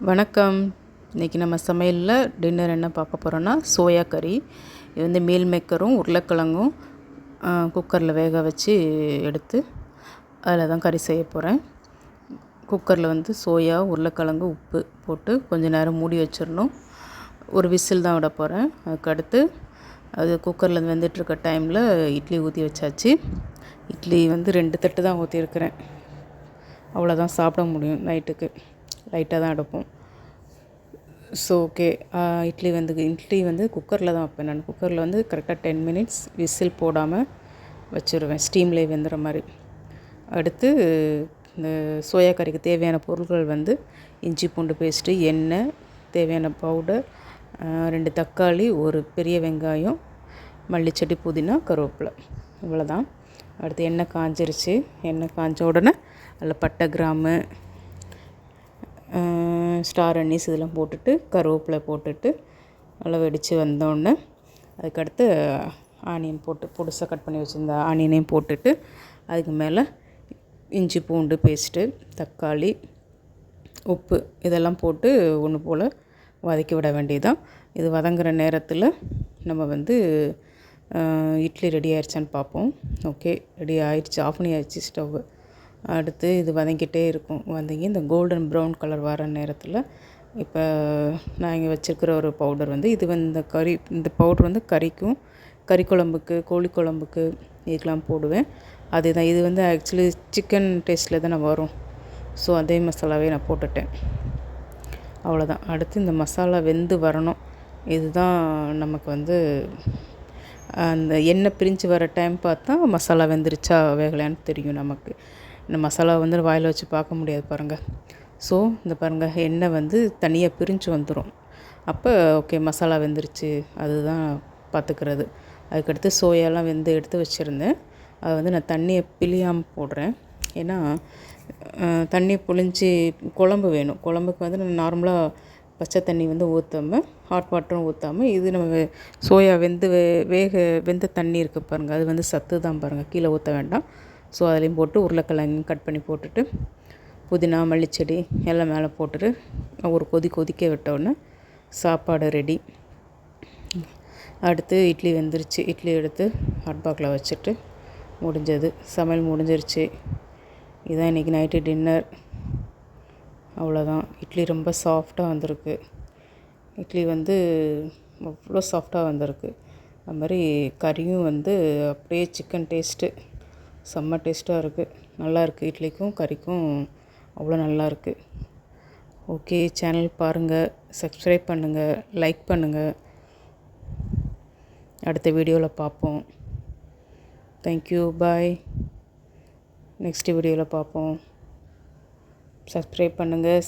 வணக்கம். இன்றைக்கி நம்ம சமையலில் டின்னர் என்ன பார்க்க போகிறோன்னா சோயா கறி. இது வந்து மீல் மேக்கரும் உருளைக்கிழங்கும் குக்கரில் வேக வச்சு எடுத்து அதில் தான் கறி செய்ய போகிறேன். குக்கரில் வந்து சோயா, உருளைக்கிழங்கு, உப்பு போட்டு கொஞ்சம் நேரம் மூடி வச்சிடணும். ஒரு விசில் தான் விட போகிறேன். அதுக்கடுத்து அது குக்கரில் வெந்துட்டுருக்க டைமில் இட்லி ஊற்றி வச்சாச்சு. இட்லி வந்து 2 தட்டு தான் ஊற்றிருக்கிறேன். அவ்வளோதான் சாப்பிட முடியும். நைட்டுக்கு லைட்டாக தான் எடுப்போம். So okay. இட்லி வந்து குக்கரில் தான் வைப்பேன். நான் குக்கரில் வந்து கரெக்டாக 10 மினிட்ஸ் விசில் போடாமல் வச்சுருவேன், ஸ்டீம்லேயே வெந்துற மாதிரி. அடுத்து இந்த சோயா கறிக்கு தேவையான பொருட்கள் வந்து இஞ்சி பூண்டு பேஸ்ட்டு, எண்ணெய், தேவையான பவுடர், 2 தக்காளி, ஒரு பெரிய வெங்காயம், மல்லிச்செடி, புதினா, கருவேப்பிலை, இவ்வளோதான். அடுத்து எண்ணெய் காஞ்சிருச்சு. எண்ணெய் காஞ்ச உடனே அதில் பட்டை, கிராம்பு, ஸ்டார் அன்னீஸ் இதெல்லாம் போட்டுட்டு கருவேப்பிலை போட்டுட்டு நல்லா வெடித்து வந்தோடனே அதுக்கடுத்து ஆனியன் போட்டு பொடிசாக கட் பண்ணி வச்சுருந்த ஆனியனையும் போட்டுட்டு அதுக்கு மேலே இஞ்சி பூண்டு பேஸ்ட்டு, தக்காளி, உப்பு இதெல்லாம் போட்டு ஒன்று போல் வதக்கி விட வேண்டியதுதான். இது வதங்குற நேரத்தில் நம்ம வந்து இட்லி ரெடி ஆயிடுச்சான்னு பார்ப்போம். ஓகே, ரெடி ஆயிடுச்சு. ஆஃப் பண்ணி ஆயிடுச்சு ஸ்டவ்வு. அடுத்து இது வதங்கிட்டே இருக்கும். வதங்கி இந்த கோல்டன் ப்ரௌன் கலர் வர நேரத்தில் இப்போ நான் இங்கே வச்சுருக்கிற ஒரு பவுடர் வந்து இது வந்து இந்த பவுடர் வந்து கறி குழம்புக்கு, கோழி குழம்புக்கு இதுக்கெலாம் போடுவேன். அதுதான் இது வந்து ஆக்சுவலி சிக்கன் டேஸ்ட்டில் தானே வரும். ஸோ அதே மசாலாவே நான் போட்டுட்டேன். அவ்வளோதான். அடுத்து இந்த மசாலா வெந்து வரணும். இதுதான் நமக்கு வந்து அந்த எண்ணெய் பிரிஞ்சு வர டைம் பார்த்தா மசாலா வெந்துருச்சா வேகலையான்னு தெரியும் நமக்கு. இந்த மசாலா வந்து வாயில் வச்சு பார்க்க முடியாது பாருங்கள். ஸோ இந்த பாருங்கள், எண்ணெய் வந்து தனியாக பிரிஞ்சு வந்துடும். அப்போ ஓகே, மசாலா வெந்துருச்சு, அதுதான் பார்த்துக்கிறது. அதுக்கடுத்து சோயாலாம் வெந்து எடுத்து வச்சுருந்தேன். அதை வந்து நான் தண்ணியை பிழியாமல் போடுறேன். ஏன்னா தண்ணி புழிஞ்சி குழம்பு வேணும். குழம்புக்கு வந்து நான் நார்மலாக பச்சை தண்ணி வந்து ஊற்றாமல், ஹாட் வாட்டரும் ஊற்றாமல், இது நம்ம சோயா வெந்த தண்ணி இருக்குது பாருங்கள், அது வந்து சத்து தான் பாருங்கள், கீழே ஊற்ற வேண்டாம். ஸோ அதுலேயும் போட்டு உருளைக்கிழங்கு கட் பண்ணி போட்டுட்டு புதினா, மல்லிச்செடி எல்லாம் மேலே போட்டுட்டு ஒரு கொதிக்க விட்டோடனே சாப்பாடு ரெடி. அடுத்து இட்லி வெந்துருச்சு. இட்லி எடுத்து ஹாட் பாக்ஸில் வச்சுட்டு முடிஞ்சது, சமையல் முடிஞ்சிருச்சு. இதுதான் இன்றைக்கி நைட்டு டின்னர். அவ்வளோதான். இட்லி ரொம்ப சாஃப்டாக வந்திருக்கு. இட்லி வந்து அவ்வளோ சாஃப்டாக வந்திருக்கு. அது மாதிரி கறியும் வந்து அப்படியே சிக்கன் டேஸ்ட்டு, செம்ம டேஸ்ட்டாக இருக்குது. நல்லாயிருக்கு. இட்லிக்கும் கறிக்கும் அவ்வளோ நல்லாயிருக்கு. ஓகே, சேனல் பாருங்கள், சப்ஸ்கிரைப் பண்ணுங்கள், லைக் பண்ணுங்கள். அடுத்த வீடியோவில் பார்ப்போம். தேங்க்யூ, பாய். நெக்ஸ்ட் வீடியோவில் பார்ப்போம். சப்ஸ்கிரைப் பண்ணுங்கள்.